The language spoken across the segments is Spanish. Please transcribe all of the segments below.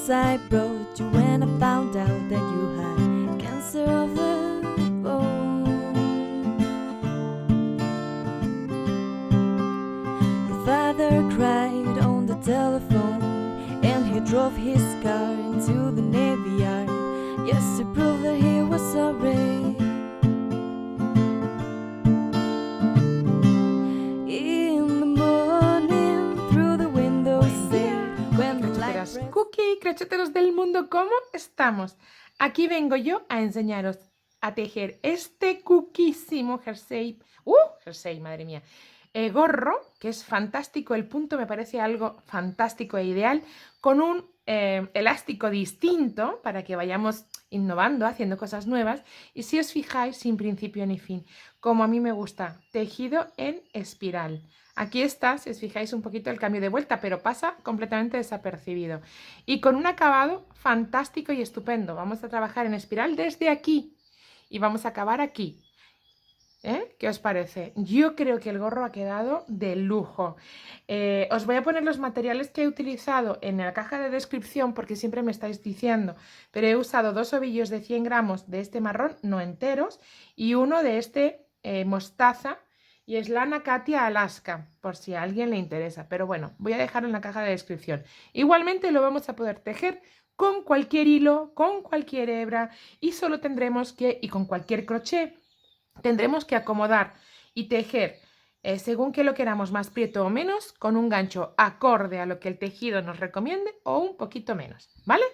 news I brought you when I found out that you had cancer of the bone. Your father cried on the telephone, and he drove his car into the Navy Yard, just to prove that he was sorry. In the morning, through the window sill, when the light Crocheteras, Cookie, crocheteros del mundo, ¿cómo estamos? Aquí vengo yo a enseñaros a tejer este cookiesimo jersey, jersey, madre mía, gorro, que es fantástico. El punto me parece algo fantástico e ideal, con un elástico distinto para que vayamos innovando, haciendo cosas nuevas. Y si os fijáis, sin principio ni fin, como a mí me gusta, tejido en espiral. Aquí está, si os fijáis un poquito el cambio de vuelta, pero pasa completamente desapercibido. Y con un acabado fantástico y estupendo. Vamos a trabajar en espiral desde aquí y vamos a acabar aquí. ¿Qué os parece? Yo creo que el gorro ha quedado de lujo. Os voy a poner los materiales que he utilizado en la caja de descripción, porque siempre me estáis diciendo, pero he usado 2 ovillos de 100 gramos de este marrón, no enteros, y uno de este mostaza, y es lana Katia Alaska, por si a alguien le interesa. Pero bueno, voy a dejarlo en la caja de descripción. Igualmente lo vamos a poder tejer con cualquier hilo, con cualquier hebra, y solo tendremos que, y con cualquier crochet, tendremos que acomodar y tejer según que lo queramos más prieto o menos, con un gancho acorde a lo que el tejido nos recomiende o un poquito menos, ¿vale?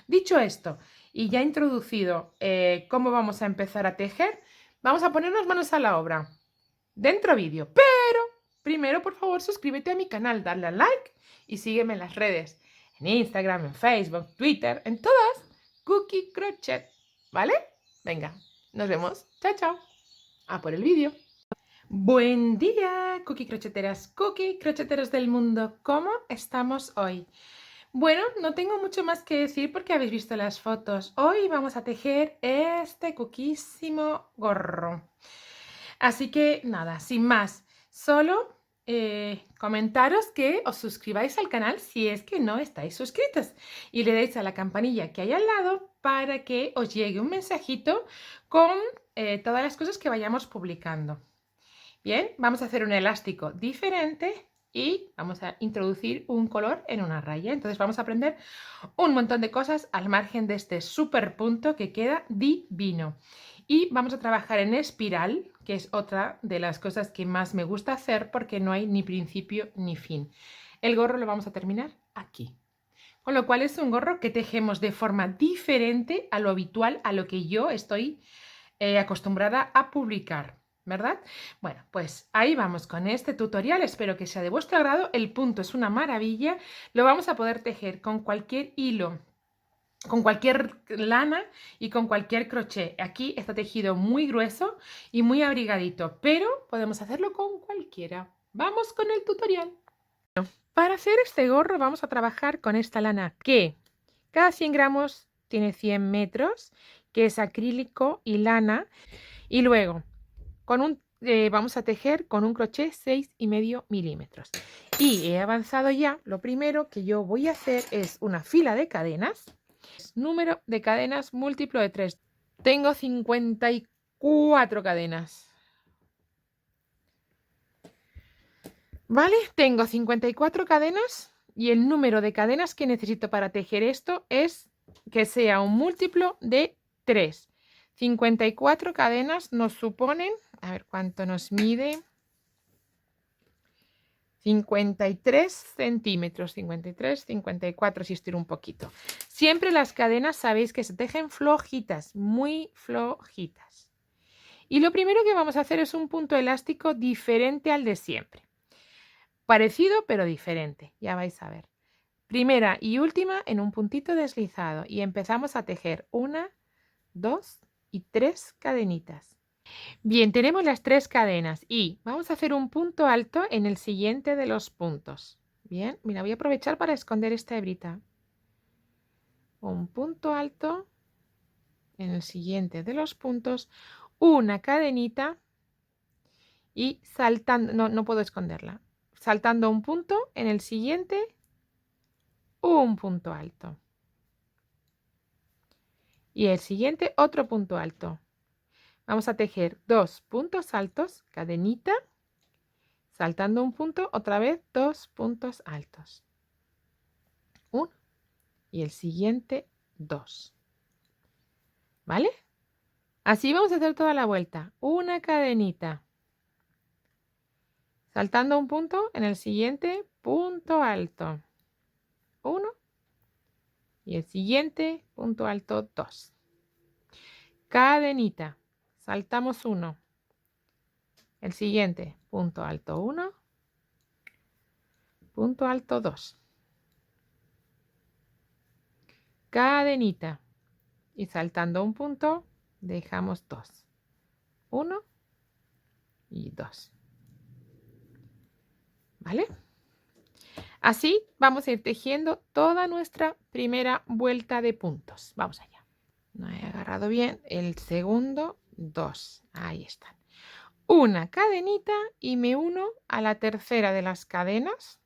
Dicho esto y ya introducido cómo vamos a empezar a tejer, vamos a ponernos manos a la obra. Dentro vídeo, pero primero por favor suscríbete a mi canal, dale a like y sígueme en las redes, en Instagram, en Facebook, Twitter, en todas, Cookie Crochet, ¿vale? Venga, nos vemos, chao, chao. A por el vídeo. Buen día, cookie crocheteros del mundo. ¿Cómo estamos hoy? Bueno, no tengo mucho más que decir porque habéis visto las fotos. Hoy vamos a tejer este cookiesimo gorro. Así que nada, sin más, solo comentaros que os suscribáis al canal si es que no estáis suscritos y le deis a la campanilla que hay al lado para que os llegue un mensajito con todas las cosas que vayamos publicando. Bien, vamos a hacer un elástico diferente y vamos a introducir un color en una raya. Entonces vamos a aprender un montón de cosas al margen de este super punto que queda divino. Y vamos a trabajar en espiral, que es otra de las cosas que más me gusta hacer porque no hay ni principio ni fin. El gorro lo vamos a terminar aquí. Con lo cual es un gorro que tejemos de forma diferente a lo habitual, a lo que yo estoy acostumbrada a publicar, ¿verdad? Bueno, pues ahí vamos con este tutorial. Espero que sea de vuestro agrado. El punto es una maravilla. Lo vamos a poder tejer con cualquier hilo, con cualquier lana y con cualquier crochet. Aquí está tejido muy grueso y muy abrigadito, pero podemos hacerlo con cualquiera. Vamos con el tutorial. Para hacer este gorro vamos a trabajar con esta lana que cada 100 gramos tiene 100 metros, que es acrílico y lana. Y luego vamos a tejer con un crochet 6,5 milímetros. Y he avanzado ya. Lo primero que yo voy a hacer es una fila de cadenas. Número de cadenas múltiplo de 3. Tengo 54 cadenas. ¿Vale? Tengo 54 cadenas y el número de cadenas que necesito para tejer esto es que sea un múltiplo de 3. 54 cadenas nos suponen, a ver cuánto nos mide, 53 centímetros, 53, 54 si estiro un poquito. Siempre las cadenas sabéis que se tejen flojitas, muy flojitas. Y lo primero que vamos a hacer es un punto elástico diferente al de siempre. Parecido pero diferente, ya vais a ver. Primera y última en un puntito deslizado y empezamos a tejer 1, 2 y 3 cadenitas. Bien, tenemos las 3 cadenas y vamos a hacer un punto alto en el siguiente de los puntos. Bien, mira, voy a aprovechar para esconder esta hebrita. Un punto alto en el siguiente de los puntos, una cadenita y saltando, no puedo esconderla, saltando un punto en el siguiente, un punto alto. Y el siguiente, otro punto alto. Vamos a tejer 2 puntos altos, cadenita, saltando un punto, otra vez 2 puntos altos. 1 y el siguiente 2. ¿Vale? Así vamos a hacer toda la vuelta. Una cadenita. Saltando un punto, en el siguiente punto alto. 1 y el siguiente punto alto 2. Cadenita. Saltamos 1. El siguiente punto alto 1. Punto alto 2. Cadenita. Y saltando un punto, dejamos 2. 1 y 2. ¿Vale? Así vamos a ir tejiendo toda nuestra primera vuelta de puntos. Vamos allá. No he agarrado bien. El segundo, 2. Ahí están. Una cadenita y me uno a la tercera de las cadenas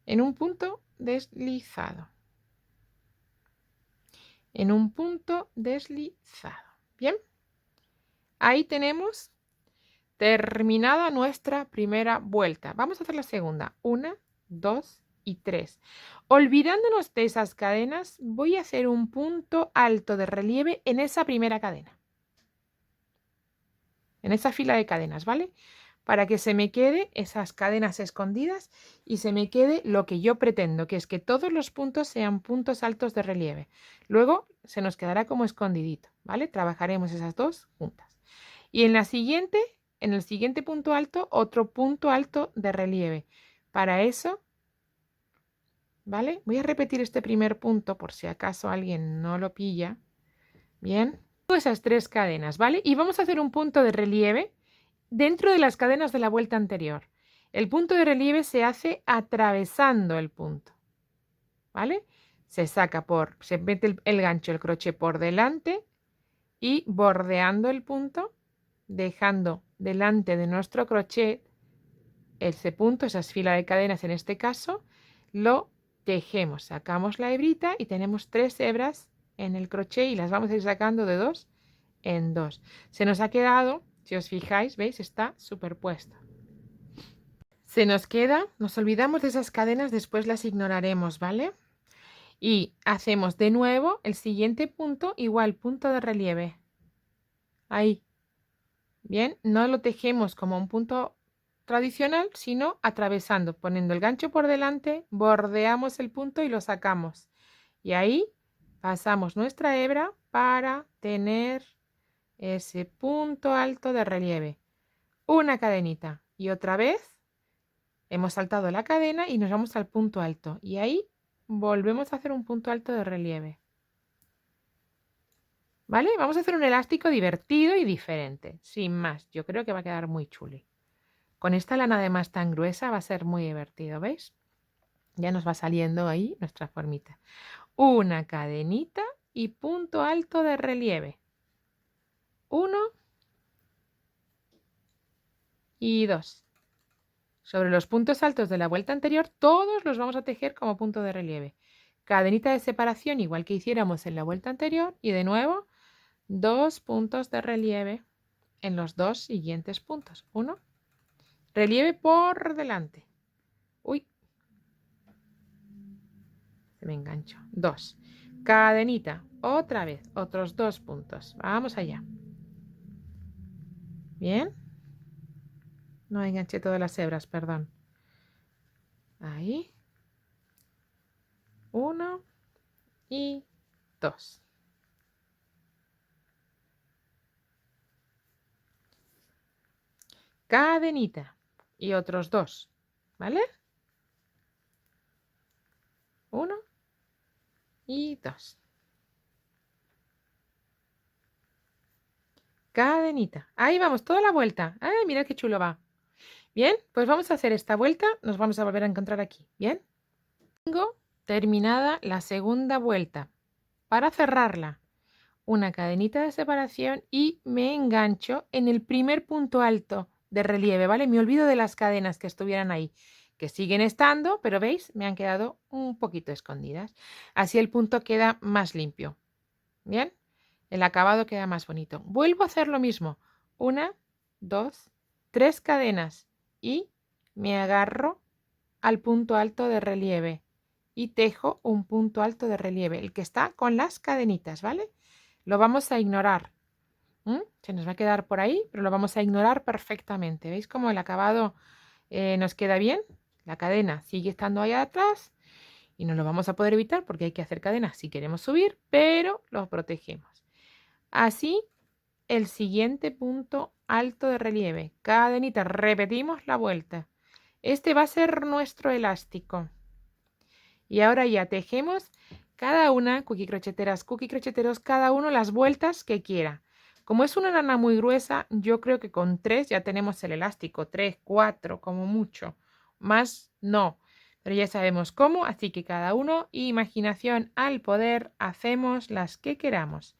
en un punto deslizado. En un punto deslizado. Bien. Ahí tenemos terminada nuestra primera vuelta. Vamos a hacer la segunda. 1, 2 y 3. Olvidándonos de esas cadenas, voy a hacer un punto alto de relieve en esa primera cadena. En esa fila de cadenas, ¿vale? Para que se me quede esas cadenas escondidas y se me quede lo que yo pretendo, que es que todos los puntos sean puntos altos de relieve. Luego se nos quedará como escondidito, ¿vale? Trabajaremos esas dos juntas. Y en el siguiente punto alto, otro punto alto de relieve. Para eso, ¿vale? Voy a repetir este primer punto por si acaso alguien no lo pilla. Bien. Esas 3 cadenas, ¿vale? Y vamos a hacer un punto de relieve dentro de las cadenas de la vuelta anterior. El punto de relieve se hace atravesando el punto, ¿vale? Se mete el gancho, el crochet por delante y bordeando el punto, dejando delante de nuestro crochet ese punto, esas filas de cadenas en este caso, lo tejemos, sacamos la hebrita y tenemos 3 hebras en el crochet y las vamos a ir sacando de 2 en 2. Se nos ha quedado, si os fijáis, ¿veis? Está superpuesto. Se nos queda, nos olvidamos de esas cadenas, después las ignoraremos, ¿vale? Y hacemos de nuevo el siguiente punto, igual, punto de relieve. Ahí. Bien, no lo tejemos como un punto tradicional, sino atravesando, poniendo el gancho por delante, bordeamos el punto y lo sacamos. Y ahí pasamos nuestra hebra para tener ese punto alto de relieve. Una cadenita y otra vez hemos saltado la cadena y nos vamos al punto alto. Y ahí volvemos a hacer un punto alto de relieve. ¿Vale? Vamos a hacer un elástico divertido y diferente. Sin más, yo creo que va a quedar muy chuli. Con esta lana además tan gruesa va a ser muy divertido, ¿veis? Ya nos va saliendo ahí nuestra formita. Una cadenita y punto alto de relieve. 1 y 2. Sobre los puntos altos de la vuelta anterior, todos los vamos a tejer como punto de relieve. Cadenita de separación, igual que hiciéramos en la vuelta anterior. Y de nuevo, 2 puntos de relieve en los 2 siguientes puntos. 1. Relieve por delante. Uy. Se me enganchó. 2. Cadenita. Otra vez. Otros 2 puntos. Vamos allá. Bien. No enganché todas las hebras, perdón. Ahí. 1 y 2. Cadenita. Y otros 2. ¿Vale? 1 y 2. Cadenita. Ahí vamos, toda la vuelta. ¡Ay, mira qué chulo va! Bien, pues vamos a hacer esta vuelta. Nos vamos a volver a encontrar aquí. Bien. Tengo terminada la segunda vuelta. Para cerrarla, una cadenita de separación y me engancho en el primer punto alto de relieve, ¿vale? Me olvido de las cadenas que estuvieran ahí, que siguen estando, pero ¿veis? Me han quedado un poquito escondidas. Así el punto queda más limpio. Bien, el acabado queda más bonito. Vuelvo a hacer lo mismo. 1, 2, 3 cadenas y me agarro al punto alto de relieve y tejo un punto alto de relieve, el que está con las cadenitas, ¿vale? Lo vamos a ignorar. Se nos va a quedar por ahí, pero lo vamos a ignorar perfectamente. ¿Veis cómo el acabado nos queda bien? La cadena sigue estando ahí atrás y no lo vamos a poder evitar porque hay que hacer cadenas si queremos subir, pero lo protegemos. Así, el siguiente punto alto de relieve. Cadenita, repetimos la vuelta. Este va a ser nuestro elástico. Y ahora ya tejemos cada una, cookie crocheteros, cada uno las vueltas que quiera. Como es una lana muy gruesa, yo creo que con 3 ya tenemos el elástico. 3, 4, como mucho. Más no. Pero ya sabemos cómo, así que cada uno, imaginación al poder, hacemos las que queramos.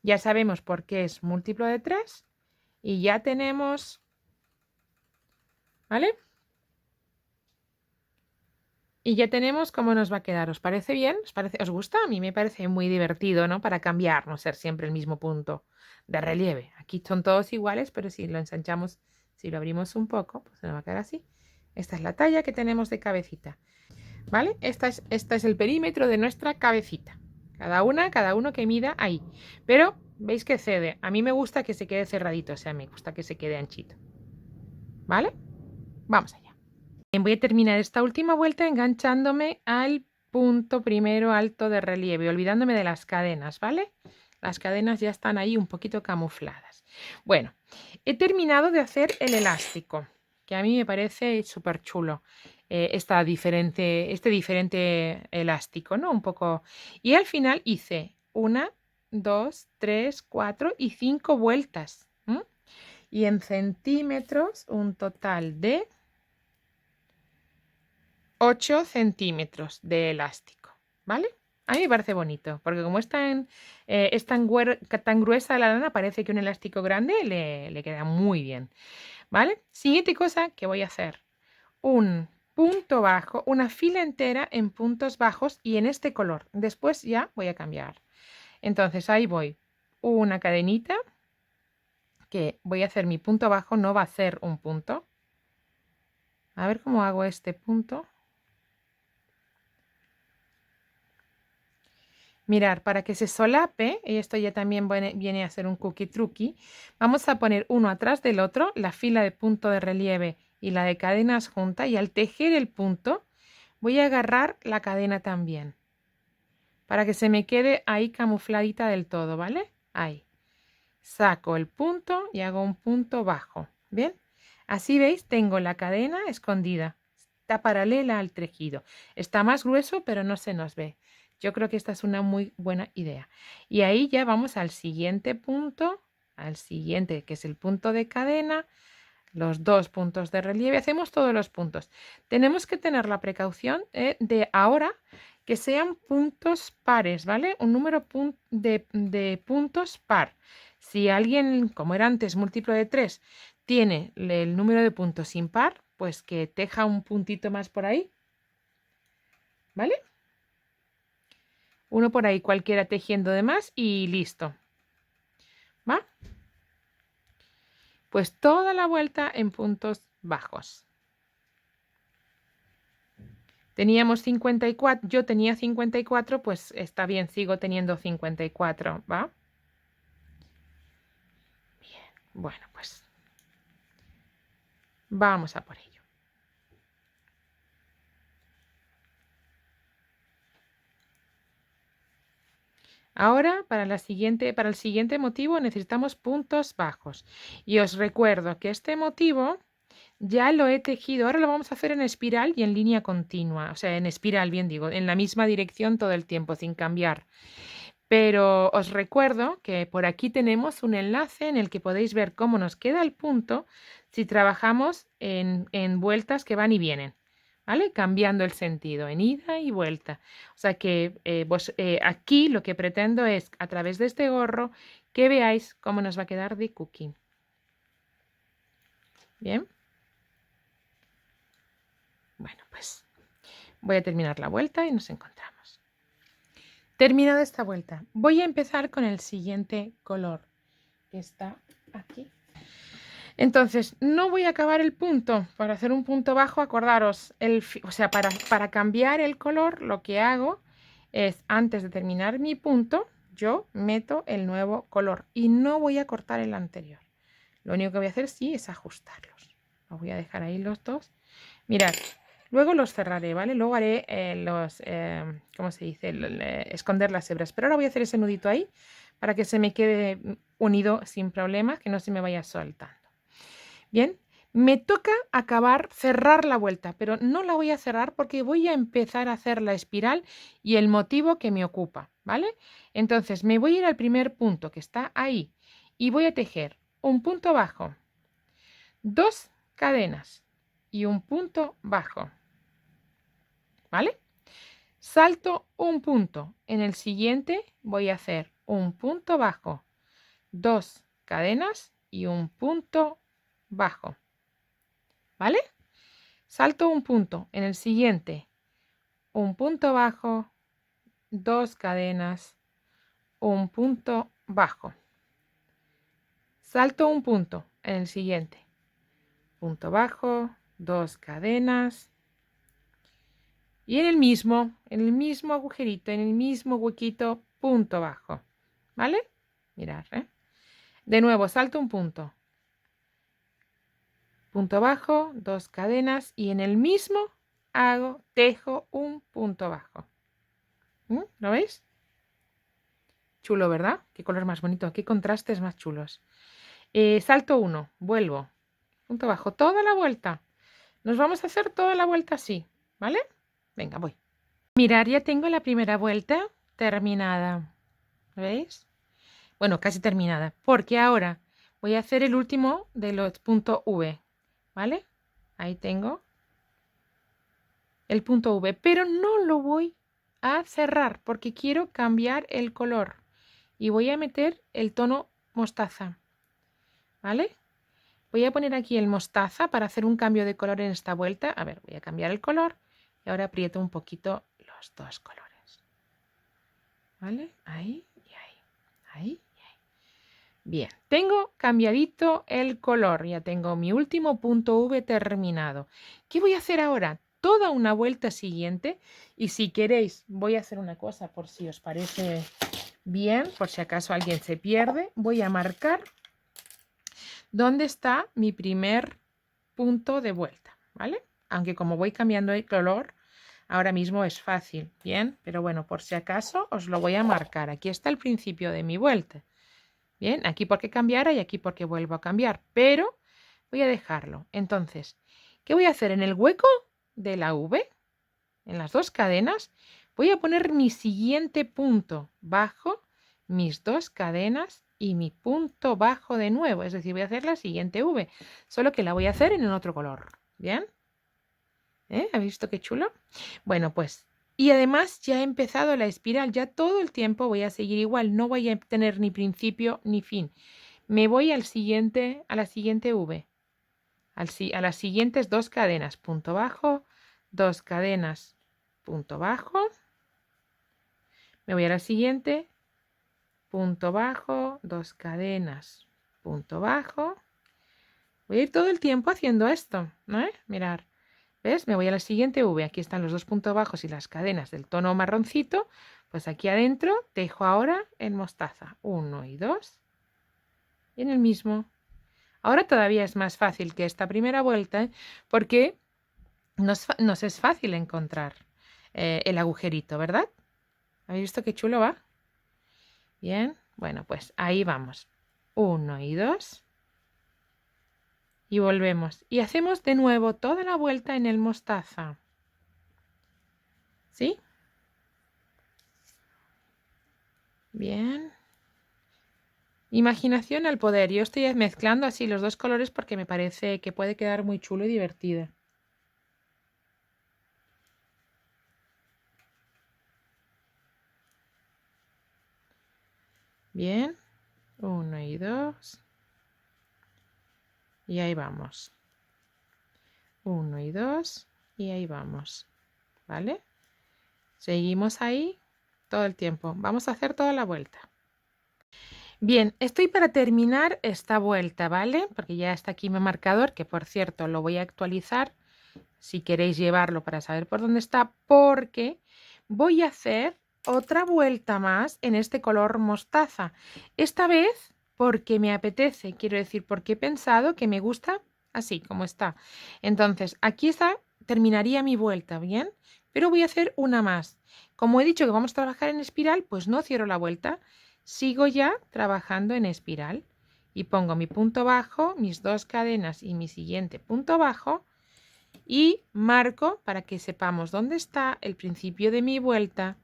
Ya sabemos por qué es múltiplo de 3 y ya tenemos, ¿vale? Y ya tenemos cómo nos va a quedar. ¿Os parece bien? ¿Os gusta? A mí me parece muy divertido, ¿no? Para cambiar, no ser siempre el mismo punto de relieve. Aquí son todos iguales, pero si lo ensanchamos, si lo abrimos un poco, pues se nos va a quedar así. Esta es la talla que tenemos de cabecita, ¿vale? Este es el perímetro de nuestra cabecita. Cada uno que mida ahí. Pero veis que cede. A mí me gusta que se quede cerradito, o sea, me gusta que se quede anchito. ¿Vale? Vamos allá. Voy a terminar esta última vuelta enganchándome al punto primero alto de relieve, olvidándome de las cadenas, ¿vale? Las cadenas ya están ahí un poquito camufladas. Bueno, he terminado de hacer el elástico, que a mí me parece súper chulo. Este diferente elástico, ¿no? Un poco. Y al final hice 1, 2, 3, 4 y 5 vueltas. Y en centímetros un total de 8 centímetros de elástico, ¿vale? A mí me parece bonito, porque como es tan gruesa la lana, parece que un elástico grande le queda muy bien, ¿vale? Siguiente cosa que voy a hacer, un punto bajo, una fila entera en puntos bajos y en este color. Después ya voy a cambiar. Entonces ahí voy, una cadenita, que voy a hacer mi punto bajo, no va a ser un punto. A ver cómo hago este punto. Mirar, para que se solape, y esto ya también viene a ser un cookie truqui, vamos a poner uno atrás del otro, la fila de punto de relieve y la de cadenas junta, y al tejer el punto voy a agarrar la cadena también, para que se me quede ahí camufladita del todo, ¿vale? Ahí. Saco el punto y hago un punto bajo, ¿bien? Así veis, tengo la cadena escondida, está paralela al tejido. Está más grueso, pero no se nos ve. Yo creo que esta es una muy buena idea. Y ahí ya vamos al siguiente punto, al siguiente, que es el punto de cadena, los 2 puntos de relieve. Hacemos todos los puntos. Tenemos que tener la precaución de ahora que sean puntos pares, ¿vale? Un número de puntos par. Si alguien, como era antes, múltiplo de 3, tiene el número de puntos impar, pues que teja un puntito más por ahí, ¿vale? Uno por ahí cualquiera tejiendo de más y listo. ¿Va? Pues toda la vuelta en puntos bajos. Teníamos 54, yo tenía 54, pues está bien, sigo teniendo 54, ¿va? Bien, bueno, pues vamos a por ello. Ahora, para el siguiente motivo necesitamos puntos bajos. Y os recuerdo que este motivo ya lo he tejido. Ahora lo vamos a hacer en espiral y en línea continua. O sea, en espiral, bien digo, en la misma dirección todo el tiempo, sin cambiar. Pero os recuerdo que por aquí tenemos un enlace en el que podéis ver cómo nos queda el punto si trabajamos en vueltas que van y vienen. ¿Vale? Cambiando el sentido, en ida y vuelta. O sea que aquí lo que pretendo es, a través de este gorro, que veáis cómo nos va a quedar de cookie. ¿Bien? Bueno, pues voy a terminar la vuelta y nos encontramos. Terminada esta vuelta, voy a empezar con el siguiente color, que está aquí. Entonces, no voy a acabar el punto. Para hacer un punto bajo, acordaros, o sea, para cambiar el color, lo que hago es, antes de terminar mi punto, yo meto el nuevo color y no voy a cortar el anterior. Lo único que voy a hacer sí es ajustarlos. Los voy a dejar ahí los dos. Mirad, luego los cerraré, ¿vale? Luego haré ¿cómo se dice? Esconder las hebras. Pero ahora voy a hacer ese nudito ahí para que se me quede unido sin problemas, que no se me vaya soltando. Bien, me toca cerrar la vuelta, pero no la voy a cerrar porque voy a empezar a hacer la espiral y el motivo que me ocupa, ¿vale? Entonces me voy a ir al primer punto que está ahí y voy a tejer un punto bajo, 2 cadenas y un punto bajo, ¿vale? Salto un punto, en el siguiente voy a hacer un punto bajo, 2 cadenas y un punto bajo, ¿vale? Salto un punto, en el siguiente un punto bajo, 2 cadenas, un punto bajo. Salto un punto, en el siguiente punto bajo, 2 cadenas y en el mismo agujerito, en el mismo huequito, punto bajo, ¿vale? Mirad, De nuevo, salto un punto, punto bajo, 2 cadenas y en el mismo tejo un punto bajo. ¿Lo veis? Chulo, ¿verdad? Qué color más bonito, qué contrastes más chulos. Salto 1, vuelvo, punto bajo, toda la vuelta. Nos vamos a hacer toda la vuelta así, ¿vale? Venga, voy. Mirad, ya tengo la primera vuelta terminada. ¿Veis? Bueno, casi terminada, porque ahora voy a hacer el último de los puntos V, ¿vale? Ahí tengo el punto V, pero no lo voy a cerrar porque quiero cambiar el color y voy a meter el tono mostaza, ¿vale? Voy a poner aquí el mostaza para hacer un cambio de color en esta vuelta. A ver, voy a cambiar el color y ahora aprieto un poquito los dos colores, ¿vale? Ahí y ahí, ahí y ahí. Bien, tengo cambiadito el color, ya tengo mi último punto V terminado. ¿Qué voy a hacer ahora? Toda una vuelta siguiente y si queréis voy a hacer una cosa por si os parece bien, por si acaso alguien se pierde, voy a marcar dónde está mi primer punto de vuelta, ¿vale? Aunque como voy cambiando el color, ahora mismo es fácil, ¿bien? Pero bueno, por si acaso os lo voy a marcar. Aquí está el principio de mi vuelta. Bien, aquí porque cambiara y aquí porque vuelvo a cambiar, pero voy a dejarlo. Entonces, ¿qué voy a hacer? En el hueco de la V, en las 2 cadenas, voy a poner mi siguiente punto bajo, mis 2 cadenas y mi punto bajo de nuevo. Es decir, voy a hacer la siguiente V, solo que la voy a hacer en otro color. ¿Bien? ¿Habéis visto qué chulo? Bueno, pues, y además ya he empezado la espiral, ya todo el tiempo voy a seguir igual, no voy a tener ni principio ni fin. Me voy a la siguiente V, a las siguientes 2 cadenas, punto bajo, 2 cadenas, punto bajo. Me voy a la siguiente, punto bajo, 2 cadenas, punto bajo. Voy a ir todo el tiempo haciendo esto, ¿no? Mirar. ¿Ves? Me voy a la siguiente V. Aquí están los 2 puntos bajos y las cadenas del tono marroncito. Pues aquí adentro tejo ahora en mostaza. 1 y 2. Y en el mismo. Ahora todavía es más fácil que esta primera vuelta porque nos es fácil encontrar el agujerito, ¿verdad? ¿Habéis visto qué chulo va? Bien. Bueno, pues ahí vamos. 1 y 2. Y volvemos. Y hacemos de nuevo toda la vuelta en el mostaza. ¿Sí? Bien. Imaginación al poder. Yo estoy mezclando así los dos colores porque me parece que puede quedar muy chulo y divertido. Bien. 1 y 2. Y ahí vamos. 1 y 2. Y ahí vamos. ¿Vale? Seguimos ahí. todo el tiempo. Vamos a hacer toda la vuelta. Bien, estoy para terminar esta vuelta, ¿vale? Porque ya está aquí mi marcador, que por cierto lo voy a actualizar si queréis llevarlo para saber por dónde está, porque voy a hacer otra vuelta más en este color mostaza. Esta vez porque me apetece, quiero decir, porque he pensado que me gusta así como está. Entonces, aquí está, terminaría mi vuelta, ¿bien? Pero voy a hacer una más. Como he dicho que vamos a trabajar en espiral, pues no cierro la vuelta. Sigo ya trabajando en espiral y pongo mi punto bajo, mis 2 cadenas y mi siguiente punto bajo y marco para que sepamos dónde está el principio de mi vuelta,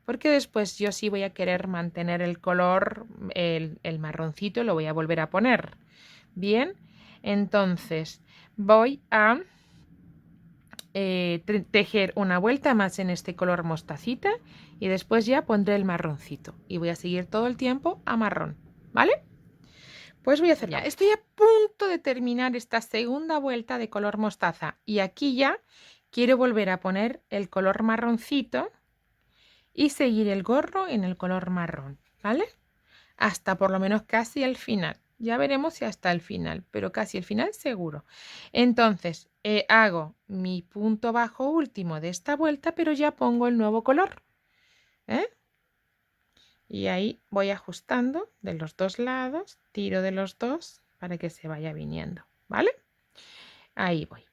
porque después yo sí voy a querer mantener el color, el marroncito, lo voy a volver a poner. Bien, entonces voy a tejer una vuelta más en este color mostacita y después ya pondré el marroncito y voy a seguir todo el tiempo a marrón, ¿vale? Pues voy a hacer ya. Estoy a punto de terminar esta segunda vuelta de color mostaza y aquí ya quiero volver a poner el color marroncito y seguir el gorro en el color marrón, ¿vale? Hasta por lo menos casi el final. Ya veremos si hasta el final, pero casi el final seguro. Entonces, hago mi punto bajo último de esta vuelta, pero ya pongo el nuevo color. Y ahí voy ajustando de los dos lados, tiro de los dos para que se vaya viniendo, ¿vale? Ahí voy.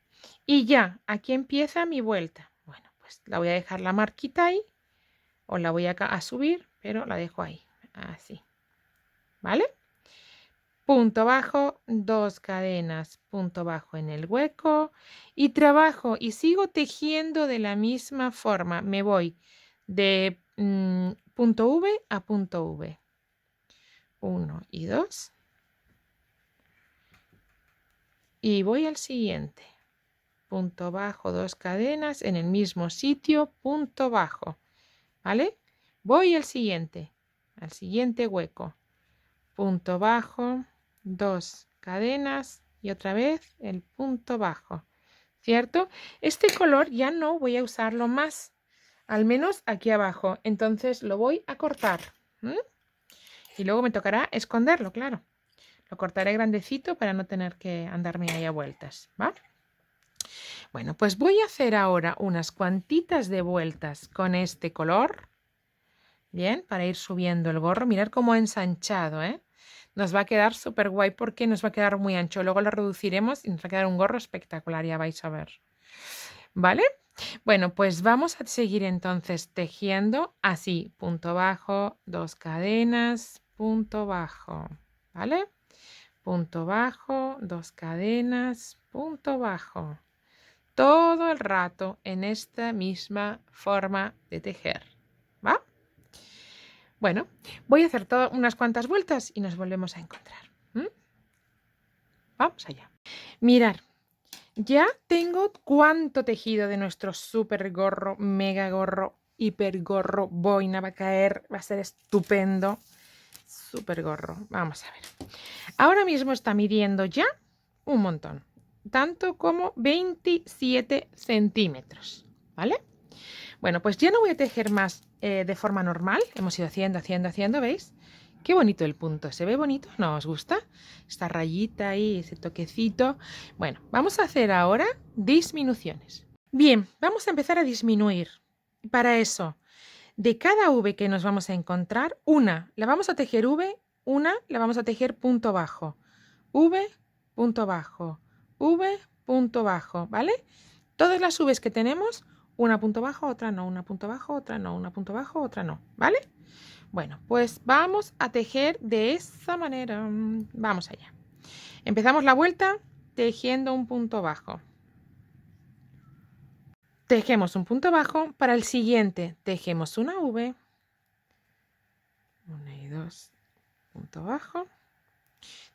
Y ya, aquí empieza mi vuelta. Bueno, pues la voy a dejar la marquita ahí, o la voy a subir, pero la dejo ahí, así, ¿vale? Punto bajo, 2 cadenas, punto bajo en el hueco y trabajo y sigo tejiendo de la misma forma. Me voy de punto V a punto V. 1 y 2. Y voy al siguiente. Punto bajo, 2 cadenas en el mismo sitio, punto bajo. ¿Vale? Voy al siguiente hueco. Punto bajo, 2 cadenas y otra vez el punto bajo, ¿cierto? Este color ya no voy a usarlo más, al menos aquí abajo, entonces lo voy a cortar. Y luego me tocará esconderlo, claro. Lo cortaré grandecito para no tener que andarme ahí a vueltas, ¿va? Bueno, pues voy a hacer ahora unas cuantitas de vueltas con este color, bien, para ir subiendo el gorro. Mirad cómo ha ensanchado, ¿eh? Nos va a quedar súper guay porque nos va a quedar muy ancho. Luego lo reduciremos y nos va a quedar un gorro espectacular, ya vais a ver. ¿Vale? Bueno, pues vamos a seguir entonces tejiendo así. Punto bajo, 2 cadenas, punto bajo. ¿Vale? Punto bajo, 2 cadenas, punto bajo. Todo el rato en esta misma forma de tejer. ¿Va? Bueno, voy a hacer unas cuantas vueltas y nos volvemos a encontrar. Vamos allá. Mirad, ya tengo cuánto tejido de nuestro super gorro, mega gorro, hiper gorro, boina, va a caer, va a ser estupendo. Super gorro, vamos a ver. Ahora mismo está midiendo ya un montón, tanto como 27 centímetros, ¿vale? Bueno, pues ya no voy a tejer más de forma normal. Hemos ido haciendo, ¿veis? Qué bonito el punto. ¿Se ve bonito? ¿No os gusta? Esta rayita ahí, ese toquecito. Bueno, vamos a hacer ahora disminuciones. Bien, vamos a empezar a disminuir. Para eso, de cada V que nos vamos a encontrar, una la vamos a tejer V, una la vamos a tejer punto bajo. V, punto bajo. V, punto bajo, ¿vale? Todas las Vs que tenemos, una punto bajo, otra no, una punto bajo, otra no, una punto bajo, otra no, ¿vale? Bueno, pues vamos a tejer de esa manera. Vamos allá. Empezamos la vuelta tejiendo un punto bajo. Tejemos un punto bajo. Para el siguiente tejemos una V. 1 y 2, punto bajo.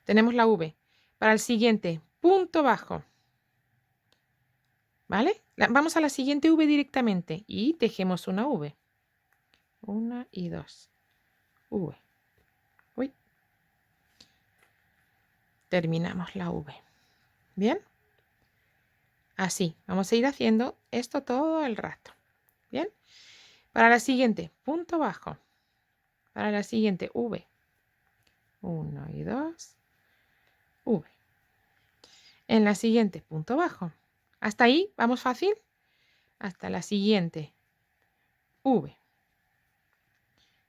Tenemos la V. Para el siguiente, punto bajo. ¿Vale? Vamos a la siguiente V directamente y tejemos una V. 1 y 2. V. Uy. Terminamos la V. ¿Bien? Así, vamos a ir haciendo esto todo el rato. ¿Bien? Para la siguiente, punto bajo. Para la siguiente, V. 1 y 2, V. En la siguiente, punto bajo. Hasta ahí, ¿vamos fácil? Hasta la siguiente, V.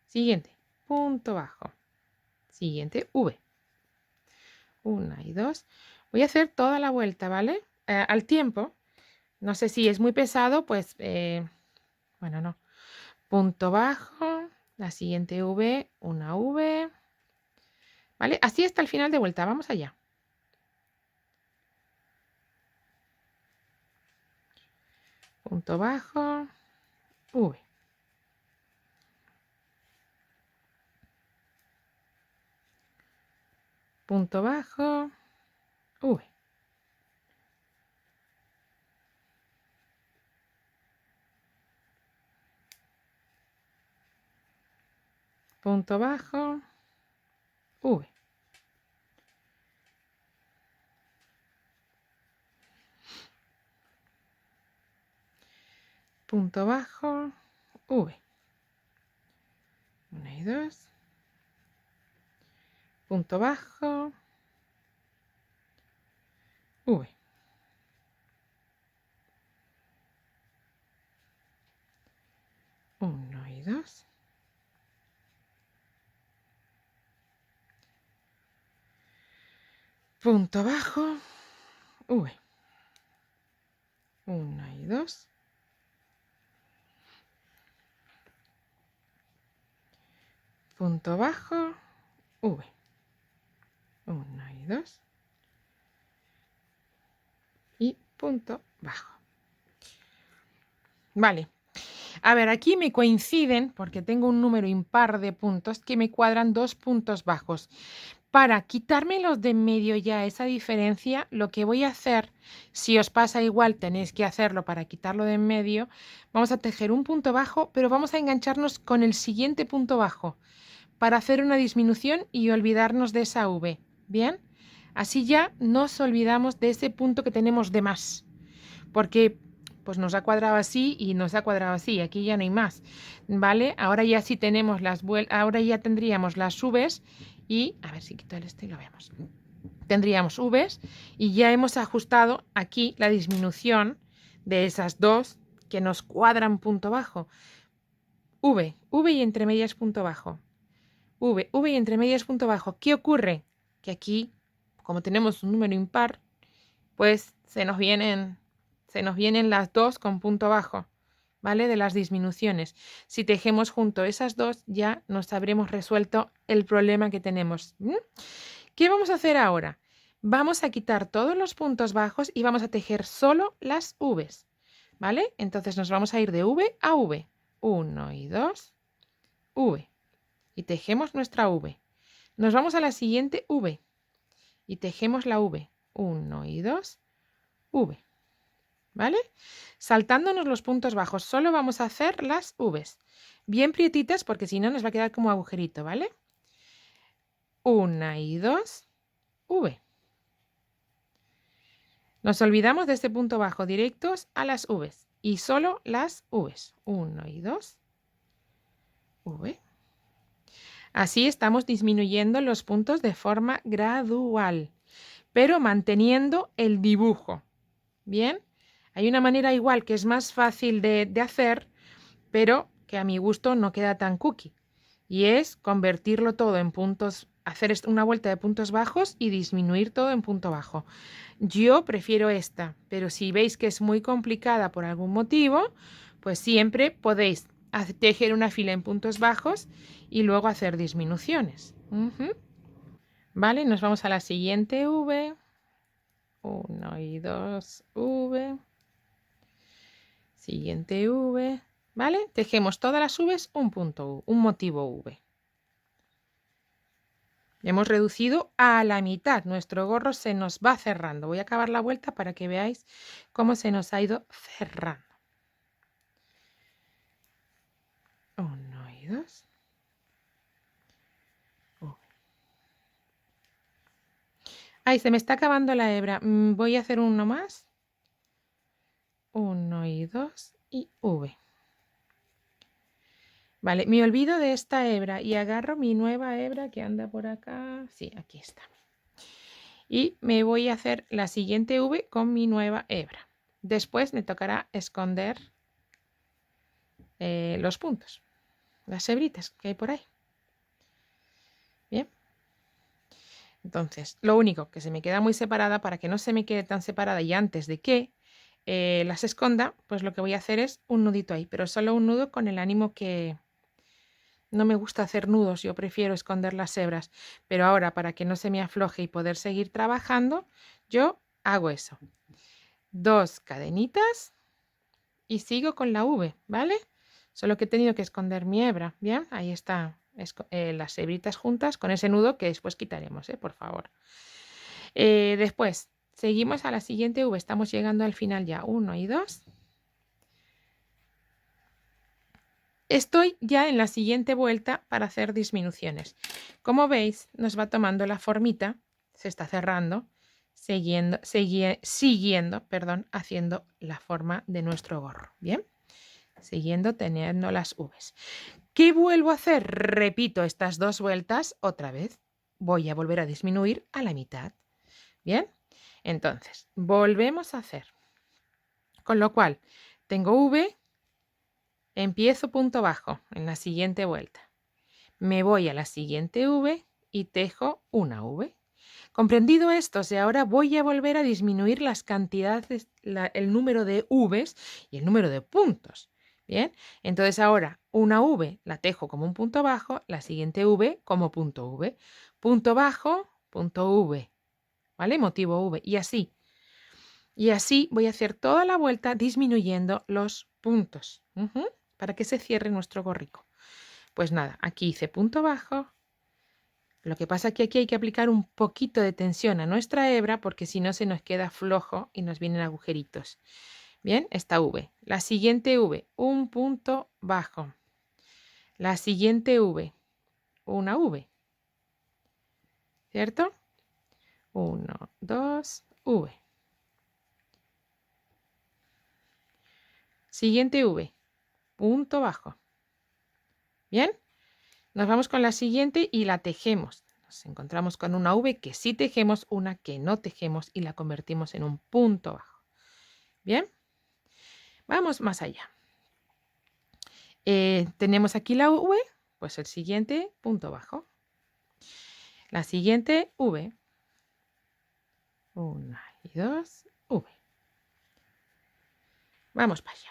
Siguiente, punto bajo. Siguiente, V. 1 y 2. Voy a hacer toda la vuelta, ¿vale? Al tiempo. No sé si es muy pesado, pues, bueno, no. Punto bajo, la siguiente V, una V. ¿Vale? Así hasta el final de vuelta. Vamos allá. Punto bajo, V. Punto bajo, V. Punto bajo, V. Punto bajo, V. 1 y 2. Punto bajo, V. 1 y 2. Punto bajo, V. 1 y 2. Punto bajo, V. 1 y 2. Y punto bajo. Vale. A ver, aquí me coinciden, porque tengo un número impar de puntos, que me cuadran 2 puntos bajos. Para quitármelos de en medio ya esa diferencia, lo que voy a hacer, si os pasa igual, tenéis que hacerlo para quitarlo de en medio, vamos a tejer un punto bajo, pero vamos a engancharnos con el siguiente punto bajo para hacer una disminución y olvidarnos de esa V. ¿Bien? Así ya nos olvidamos de ese punto que tenemos de más, porque pues nos ha cuadrado así y nos ha cuadrado así, aquí ya no hay más, ¿vale? Ahora ya sí tenemos ahora ya tendríamos las V's y, a ver si quito el y lo vemos. Tendríamos V's y ya hemos ajustado aquí la disminución de esas dos que nos cuadran punto bajo. V y entre medias punto bajo. V y entre medias punto bajo. ¿Qué ocurre? Que aquí, como tenemos un número impar, pues se nos vienen las dos con punto bajo, ¿vale? De las disminuciones. Si tejemos junto esas dos, ya nos habremos resuelto el problema que tenemos. ¿Qué vamos a hacer ahora? Vamos a quitar todos los puntos bajos y vamos a tejer solo las V's, ¿vale? Entonces nos vamos a ir de V a V. 1 y 2, V. Y tejemos nuestra V. Nos vamos a la siguiente V. Y tejemos la V. 1 y 2, V. ¿Vale? Saltándonos los puntos bajos, solo vamos a hacer las V's. Bien prietitas porque si no nos va a quedar como agujerito, ¿vale? 1 y 2, V. Nos olvidamos de este punto bajo, directos a las V's. Y solo las V's. 1 y 2, V. Así estamos disminuyendo los puntos de forma gradual, pero manteniendo el dibujo. ¿Bien? Hay una manera igual que es más fácil de hacer, pero que a mi gusto no queda tan cookie. Y es convertirlo todo en puntos, hacer una vuelta de puntos bajos y disminuir todo en punto bajo. Yo prefiero esta, pero si veis que es muy complicada por algún motivo, pues siempre podéis tejer una fila en puntos bajos y luego hacer disminuciones. Vale, nos vamos a la siguiente V. 1 y 2, V. Siguiente V. ¿Vale? Tejemos todas las V's un punto, un motivo V. Hemos reducido a la mitad. Nuestro gorro se nos va cerrando. Voy a acabar la vuelta para que veáis cómo se nos ha ido cerrando. 1 y 2. Ay, se me está acabando la hebra. Voy a hacer uno más. 1 y 2 y V. Vale, me olvido de esta hebra y agarro mi nueva hebra que anda por acá. Sí, aquí está. Y me voy a hacer la siguiente V con mi nueva hebra. Después me tocará esconder los puntos, las hebritas que hay por ahí. Bien. Entonces, lo único que se me queda muy separada, para que no se me quede tan separada y antes de que las esconda, pues lo que voy a hacer es un nudito ahí, pero solo un nudo con el ánimo que no me gusta hacer nudos, yo prefiero esconder las hebras, pero ahora para que no se me afloje y poder seguir trabajando, yo hago eso. 2 cadenitas y sigo con la V, ¿vale? Solo que he tenido que esconder mi hebra, ¿bien? Ahí está las hebritas juntas con ese nudo que después quitaremos, por favor. Después, seguimos a la siguiente V, estamos llegando al final ya, 1 y 2. Estoy ya en la siguiente vuelta para hacer disminuciones. Como veis, nos va tomando la formita, se está cerrando, siguiendo, haciendo la forma de nuestro gorro. Bien, siguiendo teniendo las V's. ¿Qué vuelvo a hacer? Repito estas 2 vueltas otra vez. Voy a volver a disminuir a la mitad. Bien, entonces volvemos a hacer. Con lo cual, tengo V. Empiezo punto bajo en la siguiente vuelta. Me voy a la siguiente V y tejo una V. Comprendido esto, ahora voy a volver a disminuir las cantidades, el número de Vs y el número de puntos. Bien, entonces ahora una V la tejo como un punto bajo, la siguiente V como punto V. Punto bajo, punto V. ¿Vale? Motivo V. Y así. Y así voy a hacer toda la vuelta disminuyendo los puntos. Para que se cierre nuestro gorrico. Pues nada, aquí hice punto bajo. Lo que pasa es que aquí hay que aplicar un poquito de tensión a nuestra hebra porque si no se nos queda flojo y nos vienen agujeritos. Bien, esta V. La siguiente V, un punto bajo. La siguiente V, una V. ¿Cierto? 1, 2, V. Siguiente V, punto bajo. Bien, nos vamos con la siguiente y la tejemos. Nos encontramos con una V que sí tejemos, una que no tejemos y la convertimos en un punto bajo. Bien, vamos más allá. Tenemos aquí la V, pues el siguiente punto bajo. La siguiente V. 1 y 2, V. Vamos para allá.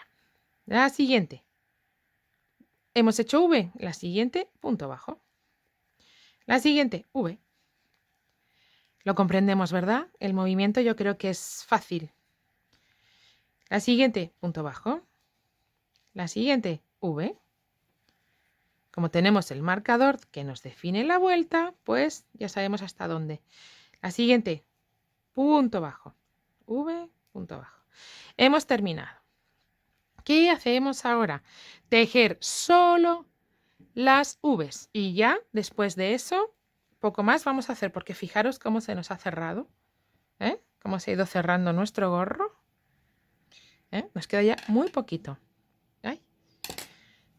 La siguiente. Hemos hecho V. La siguiente, punto bajo. La siguiente, V. Lo comprendemos, ¿verdad? El movimiento yo creo que es fácil. La siguiente, punto bajo. La siguiente, V. Como tenemos el marcador que nos define la vuelta, pues ya sabemos hasta dónde. La siguiente, punto bajo. V, punto bajo. Hemos terminado. ¿Qué hacemos ahora? Tejer solo las Vs. Y ya, después de eso, poco más vamos a hacer, porque fijaros cómo se nos ha cerrado. Cómo se ha ido cerrando nuestro gorro. Nos queda ya muy poquito.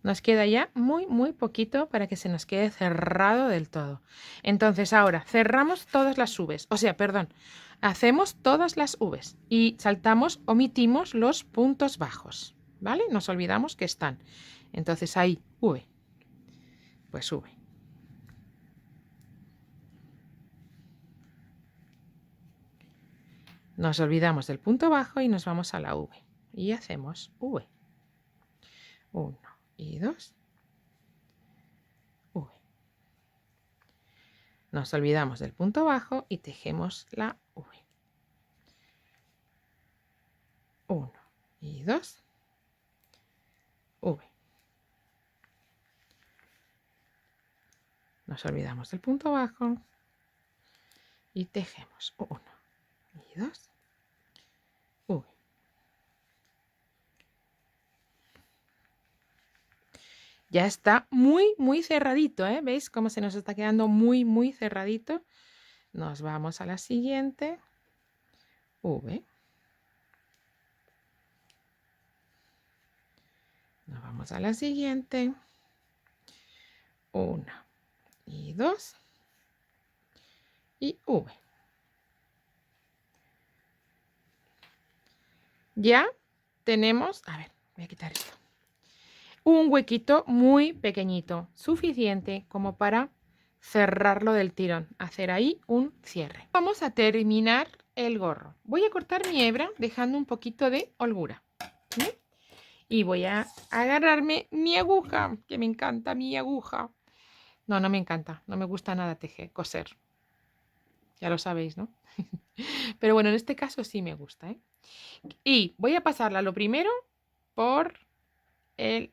Nos queda ya muy poquito para que se nos quede cerrado del todo. Entonces ahora cerramos todas las Vs. O sea, perdón, hacemos todas las Vs y saltamos, omitimos los puntos bajos. ¿Vale? Nos olvidamos que están. Entonces ahí, V. Pues V. Nos olvidamos del punto bajo y nos vamos a la V. Y hacemos V. 1 y 2. V. Nos olvidamos del punto bajo y tejemos la V. 1 y 2. V. Nos olvidamos del punto bajo y tejemos 1 y 2. V. Ya está muy cerradito, ¿Veis cómo se nos está quedando muy cerradito? Nos vamos a la siguiente. V. Nos vamos a la siguiente. 1 y 2 y V. Ya tenemos, a ver, voy a quitar esto, un huequito muy pequeñito, suficiente como para cerrarlo del tirón, hacer ahí un cierre. Vamos a terminar el gorro. Voy a cortar mi hebra dejando un poquito de holgura. ¿Sí? Y voy a agarrarme mi aguja, que me encanta mi aguja. No, no me encanta, no me gusta nada tejer, coser. Ya lo sabéis, ¿no? Pero bueno, en este caso sí me gusta, ¿eh? Y voy a pasarla lo primero por el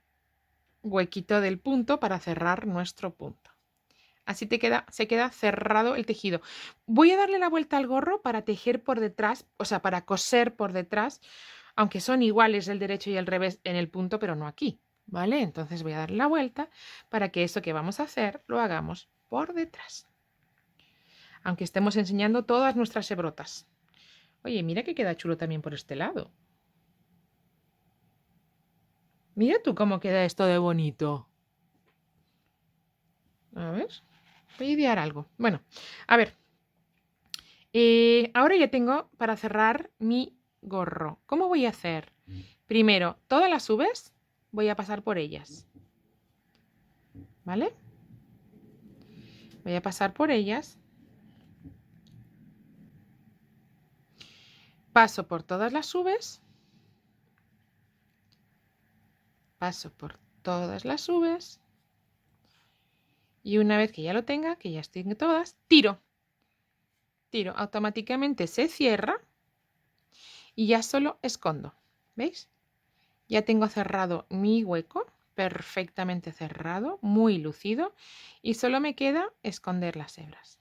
huequito del punto para cerrar nuestro punto. Así se queda cerrado el tejido. Voy a darle la vuelta al gorro para tejer por detrás, o sea, para coser por detrás, aunque son iguales el derecho y el revés en el punto, pero no aquí, ¿vale? Entonces voy a darle la vuelta para que eso que vamos a hacer lo hagamos por detrás. Aunque estemos enseñando todas nuestras hebrotas. Oye, mira que queda chulo también por este lado. Mira tú cómo queda esto de bonito. A ver, voy a idear algo. Bueno, a ver. Ahora ya tengo para cerrar mi gorro. ¿Cómo voy a hacer? Primero, todas las V's voy a pasar por ellas. ¿Vale? Voy a pasar por ellas. Paso por todas las V's. Paso por todas las V's. Y una vez que ya lo tenga, que ya estoy en todas, tiro. Tiro, automáticamente se cierra y ya solo escondo. ¿Veis? Ya tengo cerrado mi hueco, perfectamente cerrado, muy lucido, y solo me queda esconder las hebras.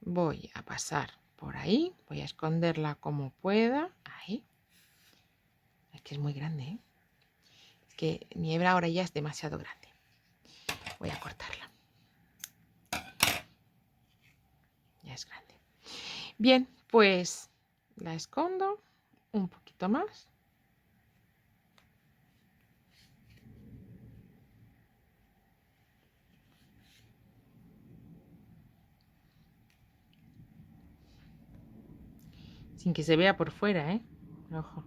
Voy a pasar por ahí, voy a esconderla como pueda, ahí. Es que es muy grande, ¿eh? Es que mi hebra ahora ya es demasiado grande. Voy a cortarla. Ya es grande. Bien, pues la escondo un poquito más. Sin que se vea por fuera, ¿eh? Ojo.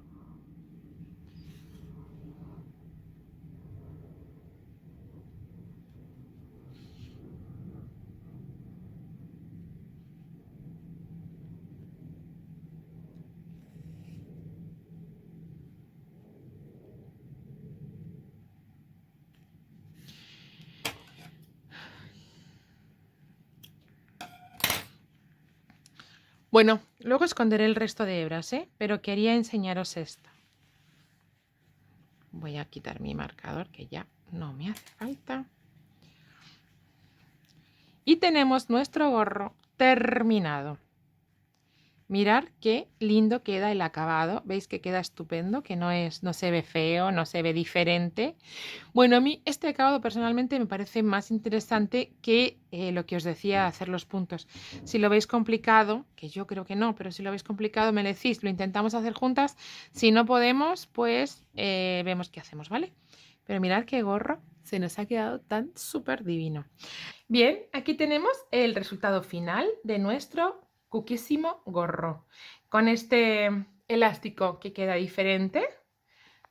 Bueno, luego esconderé el resto de hebras, ¿eh? Pero quería enseñaros esta. Voy a quitar mi marcador, que ya no me hace falta. Y tenemos nuestro gorro terminado. Mirad qué lindo queda el acabado. ¿Veis que queda estupendo? Que no se ve feo, no se ve diferente. Bueno, a mí este acabado personalmente me parece más interesante que lo que os decía, hacer los puntos. Si lo veis complicado, que yo creo que no, pero si lo veis complicado me decís, lo intentamos hacer juntas. Si no podemos, pues vemos qué hacemos, ¿vale? Pero mirad qué gorro se nos ha quedado tan súper divino. Bien, aquí tenemos el resultado final de nuestro cuquísimo gorro. Con este elástico que queda diferente,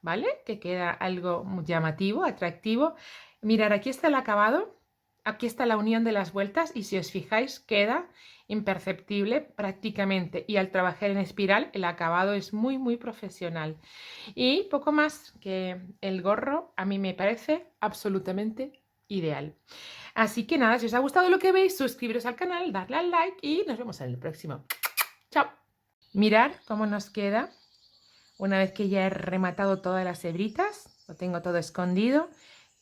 ¿vale? Que queda algo llamativo, atractivo. Mirad, aquí está el acabado, aquí está la unión de las vueltas y si os fijáis queda imperceptible prácticamente. Y al trabajar en espiral el acabado es muy, muy profesional. Y poco más, que el gorro a mí me parece absolutamente ideal. Así que nada, si os ha gustado lo que veis, suscribiros al canal, darle al like y nos vemos en el próximo. ¡Chao! Mirad cómo nos queda una vez que ya he rematado todas las hebritas. Lo tengo todo escondido.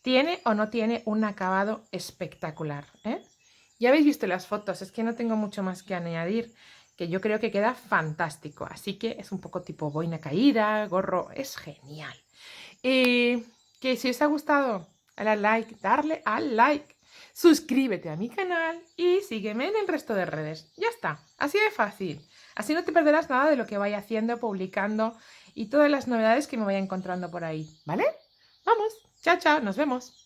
¿Tiene o no tiene un acabado espectacular? Ya habéis visto las fotos, es que no tengo mucho más que añadir, que yo creo que queda fantástico. Así que es un poco tipo boina caída, gorro, es genial. Que si os ha gustado, darle al like. Suscríbete a mi canal y sígueme en el resto de redes. Ya está, así de fácil. Así no te perderás nada de lo que vaya haciendo, publicando y todas las novedades que me vaya encontrando por ahí, ¿vale? Vamos, chao, chao, nos vemos.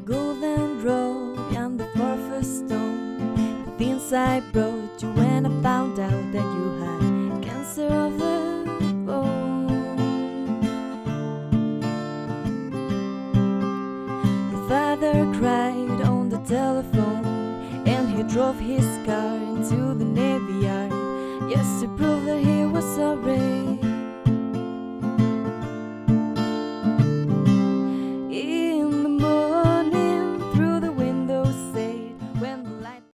Golden road and the phosphorus stone, the things I brought you when I